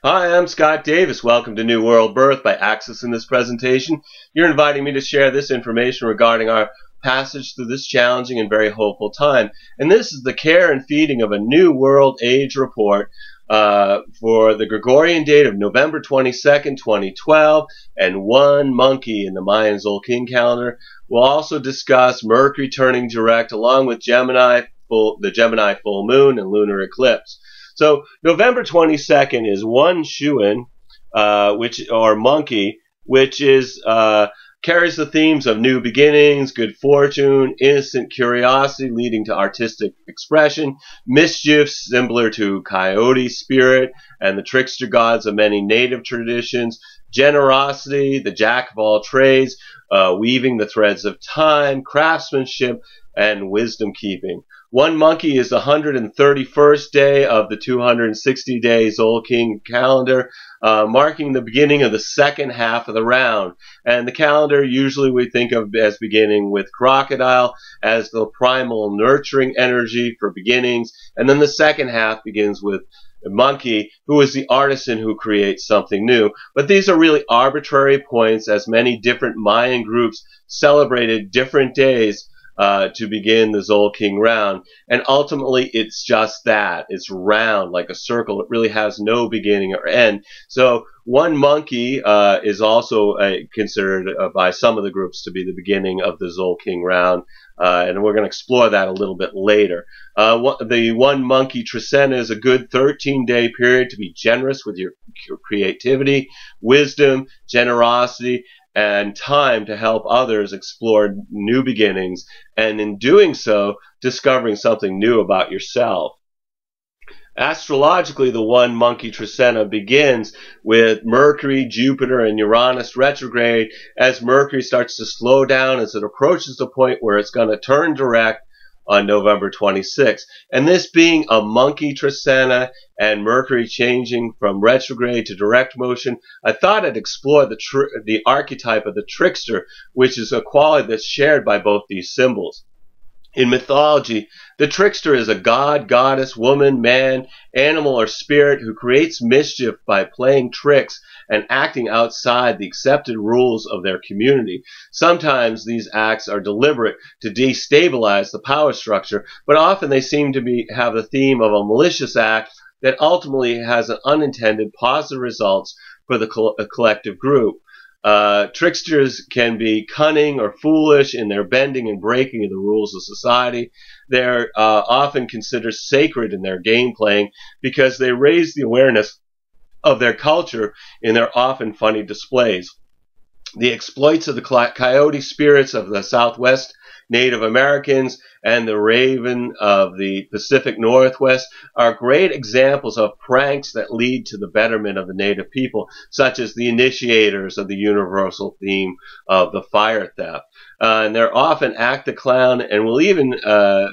Hi, I'm Scott Davis. Welcome to New World Birth. By accessing this presentation, you're inviting me to share this information regarding our passage through this challenging and very hopeful time. And this is the care and feeding of a New World Age report for the Gregorian date of November 22nd, 2012, and One Monkey in the Mayan Tzolkin calendar. We'll also discuss Mercury turning direct along with the Gemini full moon and lunar eclipse. So November 22nd is One Shuin, or Monkey, which is carries the themes of new beginnings, good fortune, innocent curiosity leading to artistic expression, mischief similar to coyote spirit and the trickster gods of many native traditions, generosity, the jack of all trades, weaving the threads of time, craftsmanship, and wisdom keeping. One Monkey is the 131st day of the 260-day Tzolkin calendar, marking the beginning of the second half of the round. And the calendar usually we think of as beginning with crocodile as the primal nurturing energy for beginnings, and then the second half begins with monkey, who is the artisan who creates something new. But these are really arbitrary points, as many different Mayan groups celebrated different days to begin the Tzolkin round. And ultimately, it's just that. It's round, like a circle. It really has no beginning or end. So One Monkey is also considered by some of the groups to be the beginning of the Tzolkin round. And we're going to explore that a little bit later. The One Monkey Tzolkin is a good 13-day period to be generous with your creativity, wisdom, generosity, and time to help others explore new beginnings, and in doing so, discovering something new about yourself. Astrologically, the One Monkey Tzolkin begins with Mercury, Jupiter, and Uranus retrograde as Mercury starts to slow down as it approaches the point where it's going to turn direct on November 26th. And this being a monkey Tzolkin and Mercury changing from retrograde to direct motion, I thought I'd explore the archetype of the Trickster, which is a quality that's shared by both these symbols. In mythology, the trickster is a god, goddess, woman, man, animal, or spirit who creates mischief by playing tricks and acting outside the accepted rules of their community. Sometimes these acts are deliberate to destabilize the power structure, but often they seem to have the theme of a malicious act that ultimately has an unintended positive results for the collective group. Tricksters can be cunning or foolish in their bending and breaking of the rules of society. They're often considered sacred in their game playing because they raise the awareness of their culture in their often funny displays. The exploits of the coyote spirits of the Southwest Native Americans and the raven of the Pacific Northwest are great examples of pranks that lead to the betterment of the native people, such as the initiators of the universal theme of the fire theft. And they're often act the clown and will even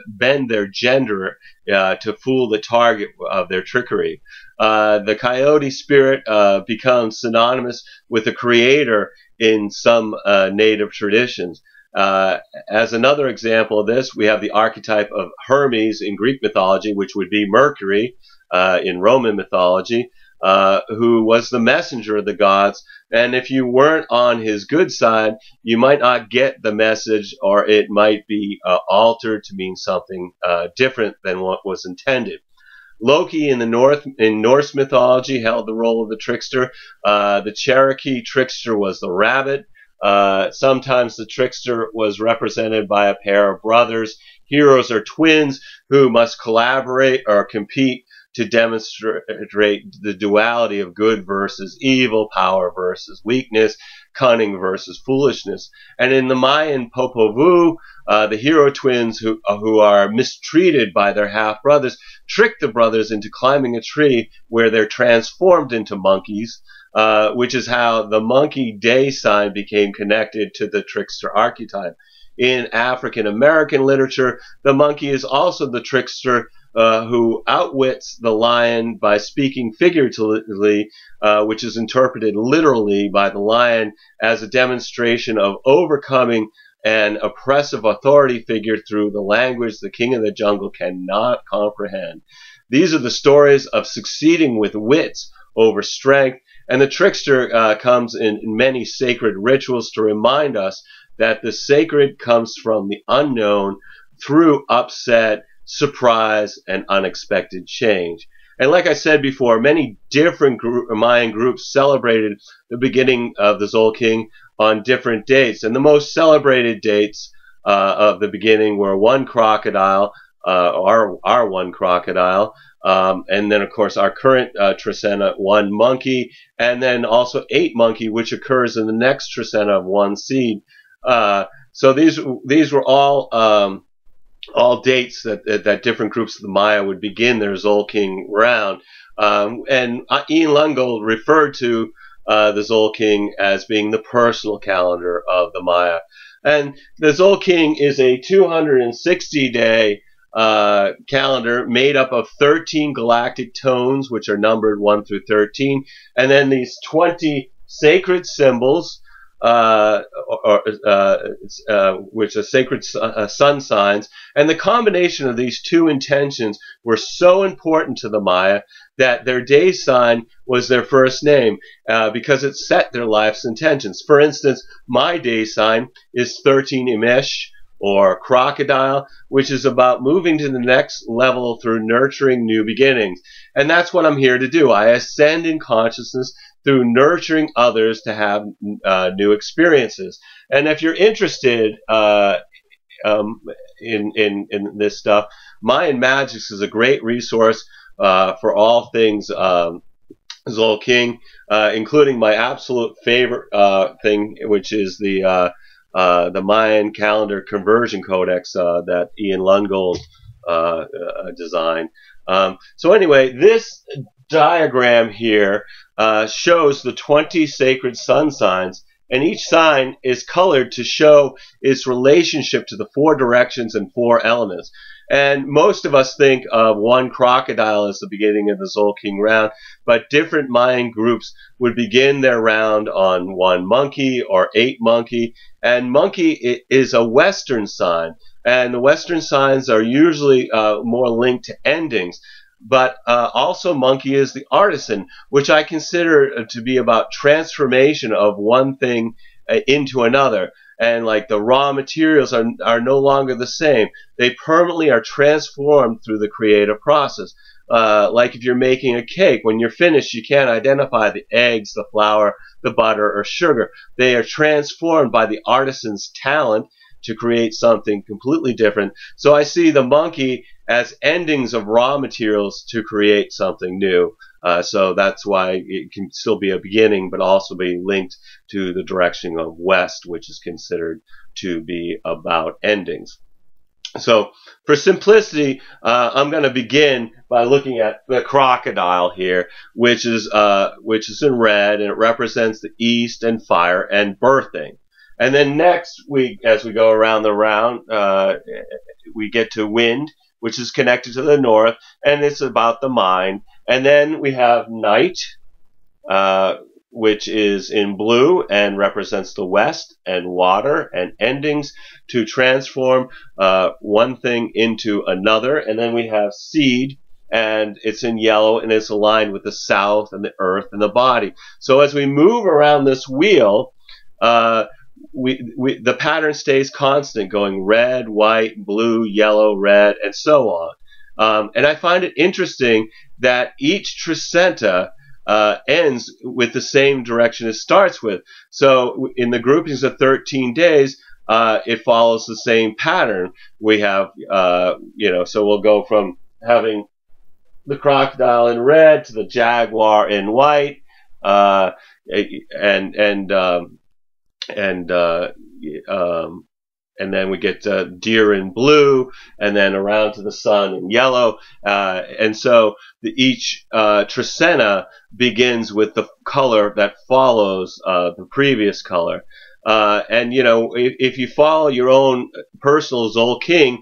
bend their gender to fool the target of their trickery. The coyote spirit becomes synonymous with the creator in some native traditions. As another example of this, we have the archetype of Hermes in Greek mythology, which would be Mercury in Roman mythology, who was the messenger of the gods. And if you weren't on his good side, you might not get the message, or it might be altered to mean something different than what was intended. Loki in Norse mythology held the role of the trickster. The Cherokee trickster was the rabbit. Sometimes the trickster was represented by a pair of brothers. Heroes are twins who must collaborate or compete to demonstrate the duality of good versus evil, power versus weakness, cunning versus foolishness. And in the Mayan Popol Vuh, the hero twins who are mistreated by their half-brothers trick the brothers into climbing a tree where they're transformed into monkeys, which is how the monkey day sign became connected to the trickster archetype. In African American literature, the monkey is also the trickster who outwits the lion by speaking figuratively, which is interpreted literally by the lion as a demonstration of overcoming an oppressive authority figure through the language the king of the jungle cannot comprehend. These are the stories of succeeding with wits over strength. And the trickster comes in many sacred rituals to remind us that the sacred comes from the unknown through upset, surprise, and unexpected change. And like I said before, many different Mayan groups celebrated the beginning of the Tzolkin on different dates. And the most celebrated dates of the beginning were one crocodile, our one crocodile, and then, of course, our current Tricenna, one monkey, and then also 8 monkey, which occurs in the next Tricenna of one seed. So these were all dates that different groups of the Maya would begin their Tzolkin round. And Ian Lungold referred to the Tzolkin as being the personal calendar of the Maya. And the Tzolkin is a 260-day calendar made up of 13 galactic tones, which are numbered 1 through 13, and then these 20 sacred symbols, which are sacred sun signs. And the combination of these two intentions were so important to the Maya that their day sign was their first name, because it set their life's intentions. For instance, my day sign is 13 Imesh, or crocodile, which is about moving to the next level through nurturing new beginnings. And that's what I'm here to do. I ascend in consciousness through nurturing others to have new experiences. And if you're interested in this stuff, Mayan Magics is a great resource for all things Tzolkin, including my absolute favorite thing, which is the Mayan Calendar Conversion Codex that Ian Lungold designed. So anyway, this diagram here shows the 20 sacred sun signs, and each sign is colored to show its relationship to the 4 directions and 4 elements. And most of us think of one crocodile as the beginning of the Tzolkin round, but different Mayan groups would begin their round on one monkey or 8 monkey. And monkey is a Western sign, and the Western signs are usually more linked to endings. But also monkey is the artisan, which I consider to be about transformation of one thing into another. And like the raw materials are no longer the same. They permanently are transformed through the creative process. Like if you're making a cake, when you're finished, you can't identify the eggs, the flour, the butter, or sugar. They are transformed by the artisan's talent to create something completely different. So I see the monkey as endings of raw materials to create something new. So that's why it can still be a beginning, but also be linked to the direction of west, which is considered to be about endings. So for simplicity, I'm going to begin by looking at the crocodile here, which is in red, and it represents the east and fire and birthing. And then next, as we go around the round, we get to wind, which is connected to the north, and it's about the mind. And then we have night, which is in blue and represents the west, and water and endings to transform one thing into another. And then we have seed, and it's in yellow, and it's aligned with the south and the earth and the body. So as we move around this wheel, the pattern stays constant, going red, white, blue, yellow, red, and so on. And I find it interesting that each Tricenna ends with the same direction it starts with. So in the groupings of 13 days, it follows the same pattern. We have, so we'll go from having the crocodile in red to the jaguar in white, and then we get deer in blue, and then around to the sun in yellow. And so each Tricenna begins with the color that follows the previous color. And, if you follow your own personal Tzolkin,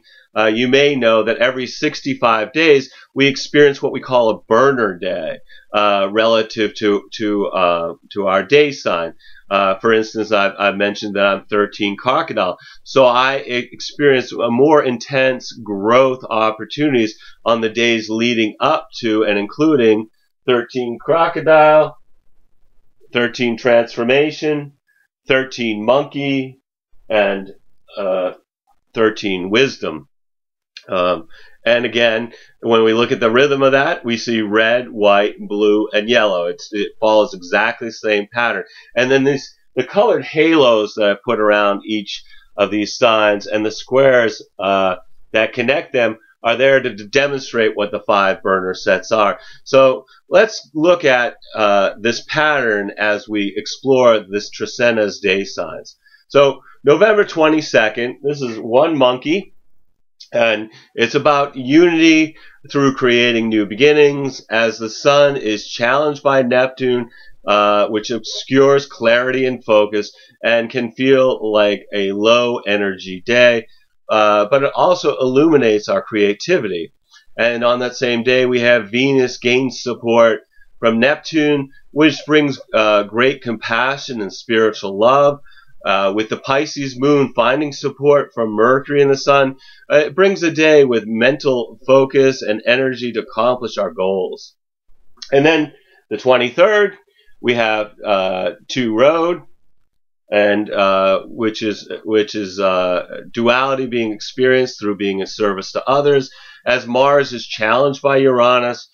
you may know that every 65 days we experience what we call a burner day relative to our day sign. For instance, I've mentioned that I'm 13 crocodile, so I experience a more intense growth opportunities on the days leading up to and including 13 crocodile, 13 transformation, 13 monkey, and 13 wisdom. And again, when we look at the rhythm of that, we see red, white, blue, and yellow. It follows exactly the same pattern. And then the colored halos that I put around each of these signs and the squares that connect them are there to demonstrate what the 5 burner sets are. So let's look at this pattern as we explore this Tricena's day signs. So November 22nd, this is One Monkey. And it's about unity through creating new beginnings as the sun is challenged by Neptune, which obscures clarity and focus and can feel like a low energy day, but it also illuminates our creativity. And on that same day, we have Venus gain support from Neptune, which brings great compassion and spiritual love. With the Pisces moon finding support from Mercury and the sun, it brings a day with mental focus and energy to accomplish our goals. And then the 23rd, we have 2 road, and which is duality being experienced through being a service to others, as Mars is challenged by Uranus,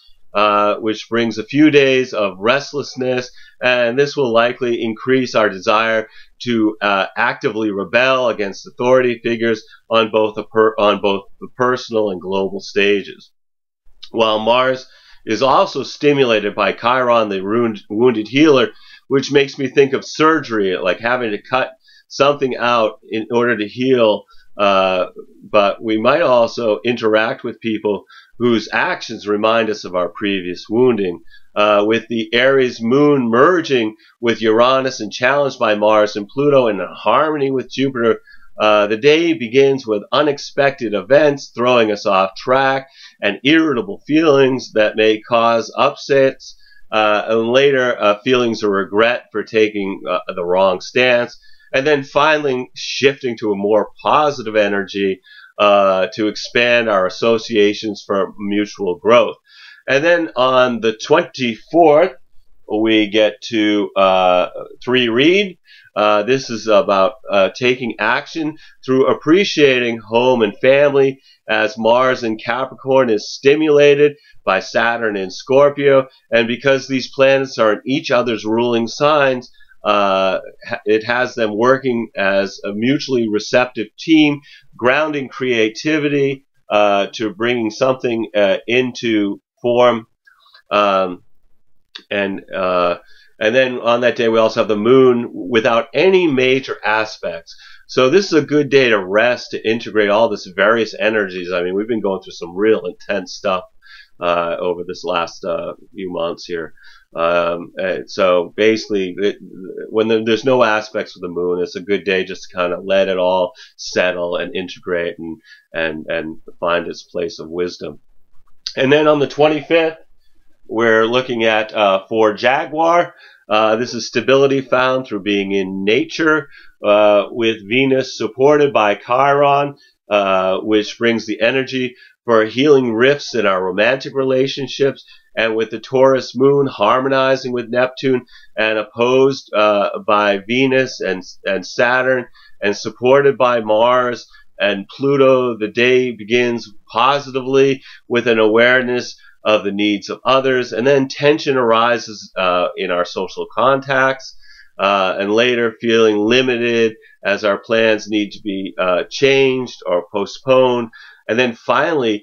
which brings a few days of restlessness, and this will likely increase our desire to actively rebel against authority figures on both the personal and global stages. While Mars is also stimulated by Chiron, the wounded healer, which makes me think of surgery, like having to cut something out in order to heal. But we might also interact with people whose actions remind us of our previous wounding. With the Aries moon merging with Uranus and challenged by Mars and Pluto and in harmony with Jupiter, the day begins with unexpected events throwing us off track and irritable feelings that may cause upsets, and later feelings of regret for taking the wrong stance, and then finally shifting to a more positive energy to expand our associations for mutual growth. And then on the 24th, we get to 3 read. This is about taking action through appreciating home and family, as Mars in Capricorn is stimulated by Saturn in Scorpio. And because these planets are in each other's ruling signs, it has them working as a mutually receptive team, grounding creativity to bringing something into form. And then on that day, we also have the moon without any major aspects. So this is a good day to rest, to integrate all this various energies. I mean, we've been going through some real intense stuff over this last few months here. So basically, when there's no aspects of the moon, it's a good day just to kind of let it all settle and integrate and find its place of wisdom. And then on the 25th, we're looking at for Jaguar. This is stability found through being in nature, with Venus supported by Chiron, which brings the energy for healing rifts in our romantic relationships, and with the Taurus moon harmonizing with Neptune and opposed by Venus and Saturn and supported by Mars and Pluto, the day begins positively with an awareness of the needs of others, and then tension arises in our social contacts, and later feeling limited as our plans need to be changed or postponed, and then finally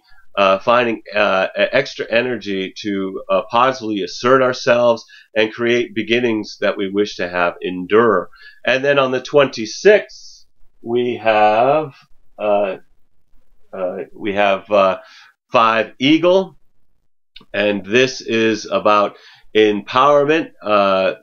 finding extra energy to positively assert ourselves and create beginnings that we wish to have endure. And then on the 26th, we have 5 Eagle. And this is about empowerment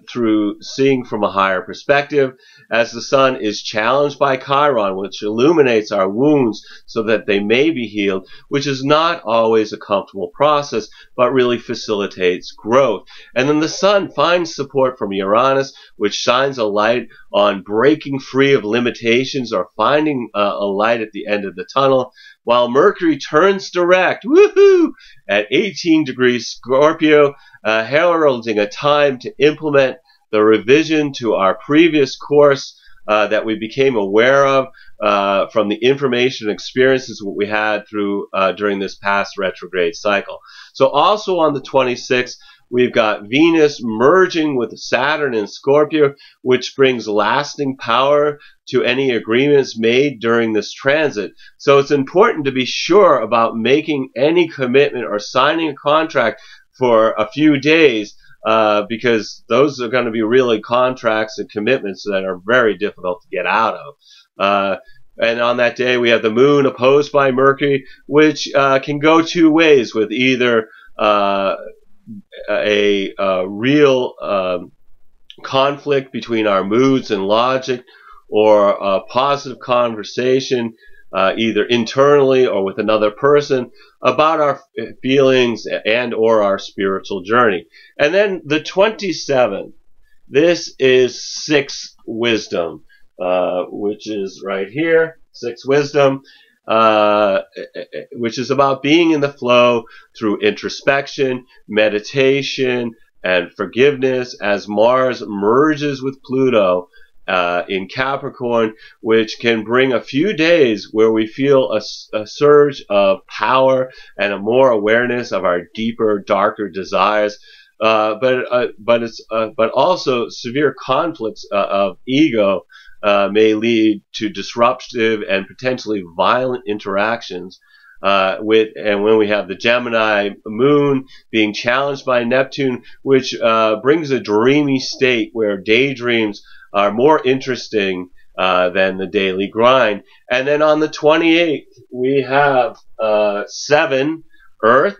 through seeing from a higher perspective, as the sun is challenged by Chiron, which illuminates our wounds so that they may be healed, which is not always a comfortable process, but really facilitates growth. And then the sun finds support from Uranus, which shines a light on breaking free of limitations or finding a light at the end of the tunnel, while Mercury turns direct, woohoo, at 18 degrees Scorpio, heralding a time to implement the revision to our previous course that we became aware of from the information and experiences we had through during this past retrograde cycle. So also on the 26th, we've got Venus merging with Saturn in Scorpio, which brings lasting power to any agreements made during this transit. So it's important to be sure about making any commitment or signing a contract for a few days, because those are going to be really contracts and commitments that are very difficult to get out of. And on that day, we have the moon opposed by Mercury, which can go two ways, with either a real conflict between our moods and logic, or a positive conversation, either internally or with another person, about our feelings and or our spiritual journey. And then the 27th, this is sixth wisdom, which is right here, sixth wisdom, which is about being in the flow through introspection, meditation, and forgiveness as Mars merges with Pluto in Capricorn, which can bring a few days where we feel a surge of power and a more awareness of our deeper, darker desires. But also severe conflicts of ego may lead to disruptive and potentially violent interactions. And when we have the Gemini moon being challenged by Neptune, which brings a dreamy state where daydreams are more interesting than the daily grind. And then on the 28th, we have 7, Earth,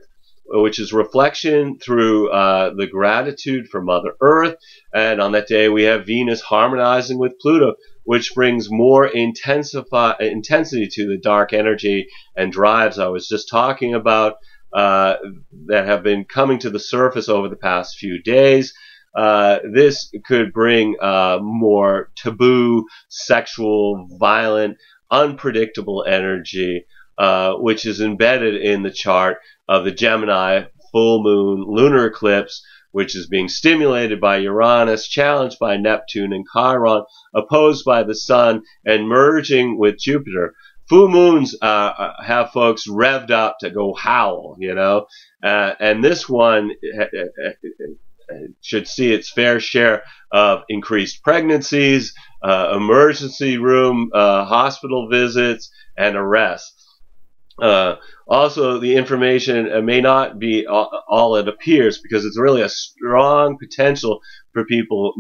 which is reflection through the gratitude for Mother Earth. And on that day, we have Venus harmonizing with Pluto, which brings more intensity to the dark energy and drives I was just talking about that have been coming to the surface over the past few days. This could bring more taboo, sexual, violent, unpredictable energy, which is embedded in the chart of the Gemini full moon lunar eclipse, which is being stimulated by Uranus, challenged by Neptune and Chiron, opposed by the Sun, and merging with Jupiter. Full moons have folks revved up to go howl, you know, and this one should see its fair share of increased pregnancies, emergency room, hospital visits, and arrests. Also, the information may not be all it appears, because it's really a strong potential for people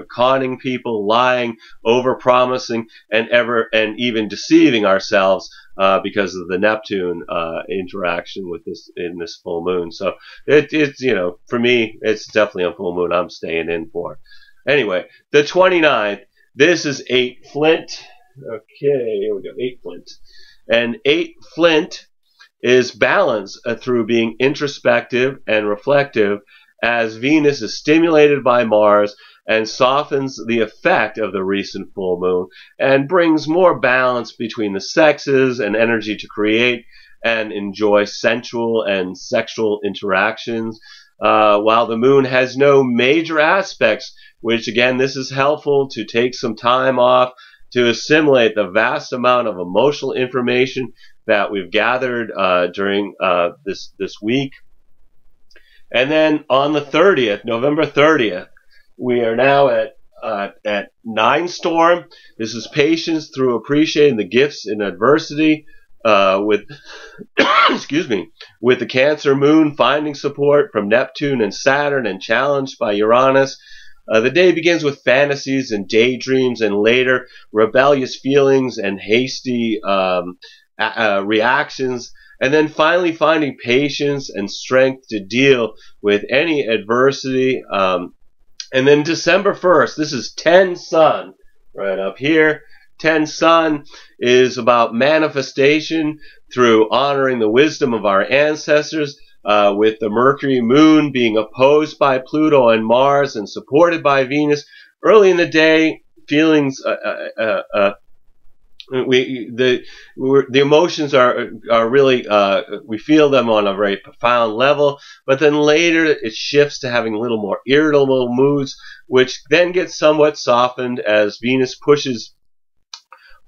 conning people, lying, over-promising, and even deceiving ourselves because of the Neptune interaction with this in this full moon. So it's for me, it's definitely a full moon I'm staying in for. Anyway, the 29th. This is 8 Flint. Okay, here we go. 8 Flint. And 8 Flint is balance through being introspective and reflective, as Venus is stimulated by Mars and softens the effect of the recent full moon and brings more balance between the sexes and energy to create and enjoy sensual and sexual interactions, while the moon has no major aspects, which again, this is helpful to take some time off to assimilate the vast amount of emotional information that we've gathered during this week. And then on the 30th, November 30th, we are now at 9 Storm. This is patience through appreciating the gifts in adversity, with excuse me, with the Cancer moon finding support from Neptune and Saturn and challenged by Uranus. The day begins with fantasies and daydreams, and later rebellious feelings and hasty reactions, and then finally finding patience and strength to deal with any adversity. And then December 1st, this is 10 Sun, right up here. 10 Sun is about manifestation through honoring the wisdom of our ancestors, with the Mercury moon being opposed by Pluto and Mars and supported by Venus. Early in the day, feelings The emotions are really we feel them on a very profound level, but then later it shifts to having a little more irritable moods, which then gets somewhat softened as Venus pushes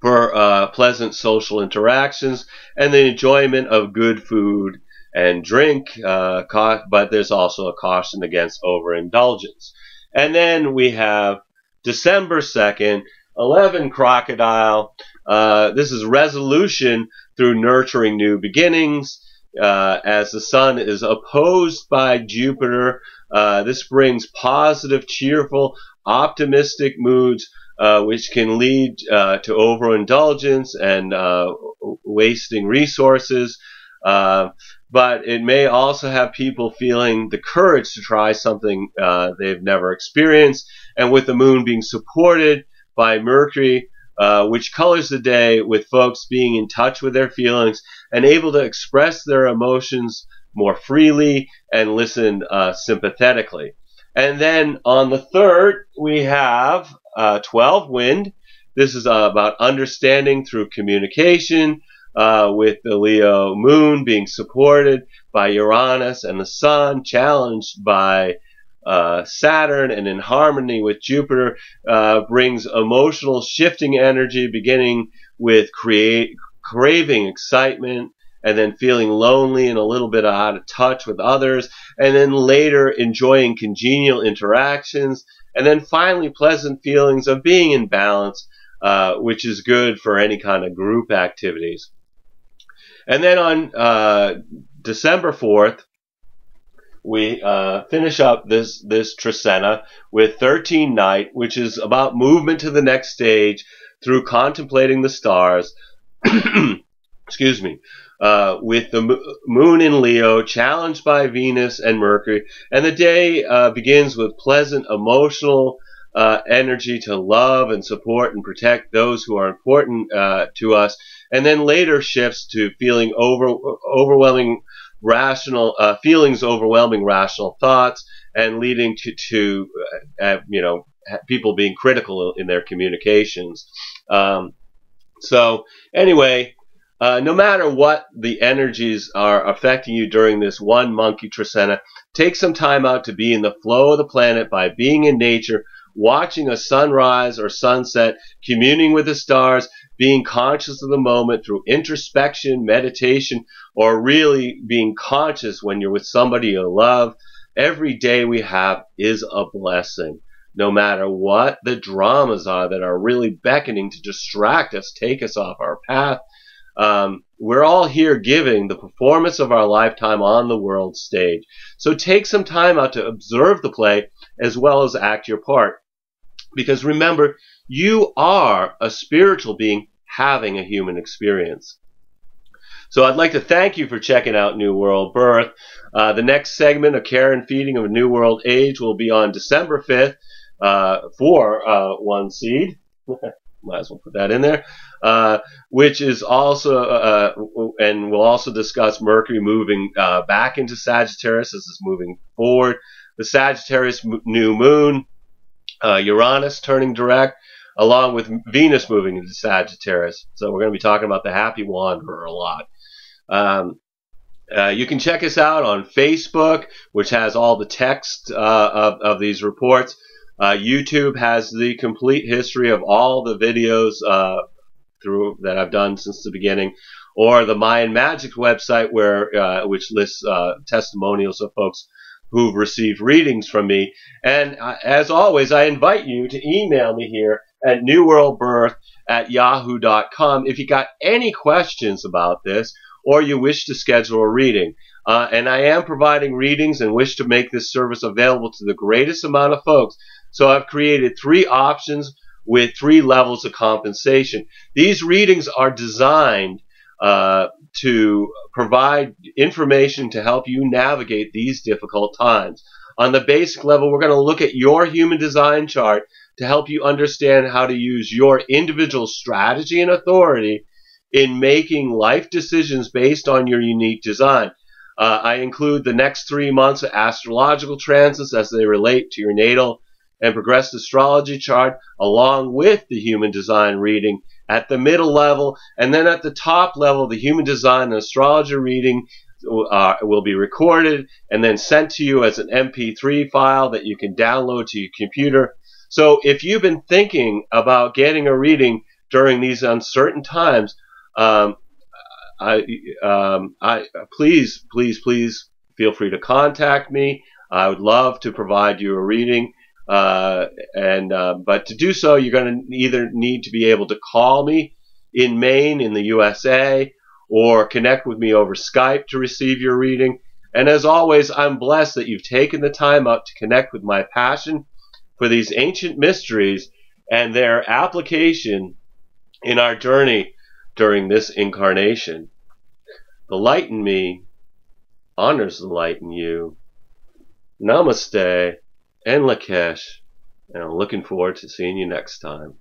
for pleasant social interactions and the enjoyment of good food and drink, but there's also a caution against overindulgence. And then we have December 2nd, 11 Crocodile. This is resolution through nurturing new beginnings. As the sun is opposed by Jupiter, this brings positive, cheerful, optimistic moods, which can lead to overindulgence and wasting resources. But it may also have people feeling the courage to try something they've never experienced. And with the moon being supported by Mercury, which colors the day with folks being in touch with their feelings and able to express their emotions more freely and listen sympathetically. And then on the 3rd, we have 12 Wind. This is about understanding through communication, with the Leo moon being supported by Uranus and the sun challenged by Saturn and in harmony with Jupiter, brings emotional shifting energy, beginning with craving excitement and then feeling lonely and a little bit out of touch with others, and then later enjoying congenial interactions, and then finally pleasant feelings of being in balance, which is good for any kind of group activities. And then on December 4th, we finish up this Trisena with 13 Night, which is about movement to the next stage through contemplating the stars. Excuse me. With the moon in Leo, challenged by Venus and Mercury, and the day begins with pleasant emotional energy to love and support and protect those who are important to us, and then later shifts to feeling overwhelming rational feelings, overwhelming rational thoughts, and leading to people being critical in their communications. So anyway. No matter what the energies are affecting you during this One Monkey Tzolkin, take some time out to be in the flow of the planet by being in nature, watching a sunrise or sunset, communing with the stars, being conscious of the moment through introspection, meditation, or really being conscious when you're with somebody you love. Every day we have is a blessing. No matter what the dramas are that are really beckoning to distract us, take us off our path. We're all here giving the performance of our lifetime on the world stage. So take some time out to observe the play as well as act your part. Because remember, you are a spiritual being having a human experience. So I'd like to thank you for checking out New World Birth. The next segment of Care and Feeding of a New World Age will be on December 5th for One Seed. Might as well put that in there. Which is also, and we'll also discuss Mercury moving back into Sagittarius as it's moving forward. The Sagittarius new moon, Uranus turning direct, along with Venus moving into Sagittarius. So we're going to be talking about the Happy Wanderer a lot. You can check us out on Facebook, which has all the text of these reports. YouTube has the complete history of all the videos that I've done since the beginning, or the Mayan Magic website, which lists testimonials of folks who've received readings from me. And as always, I invite you to email me here at newworldbirth@yahoo.com if you got any questions about this or you wish to schedule a reading. And I am providing readings and wish to make this service available to the greatest amount of folks. So I've created 3 options with 3 levels of compensation. These readings are designed to provide information to help you navigate these difficult times. On the basic level, we're going to look at your human design chart to help you understand how to use your individual strategy and authority in making life decisions based on your unique design. I include the next 3 months of astrological transits as they relate to your natal and progressed astrology chart, along with the human design reading at the middle level, and then at the top level, the human design and astrology reading will be recorded and then sent to you as an MP3 file that you can download to your computer. So if you've been thinking about getting a reading during these uncertain times, please feel free to contact me. I would love to provide you a reading. But to do so, you're going to either need to be able to call me in Maine in the USA, or connect with me over Skype to receive your reading. And as always, I'm blessed that you've taken the time out to connect with my passion for these ancient mysteries and their application in our journey during this incarnation. The light in me honors the light in you. Namaste and Lakesh, and I'm looking forward to seeing you next time.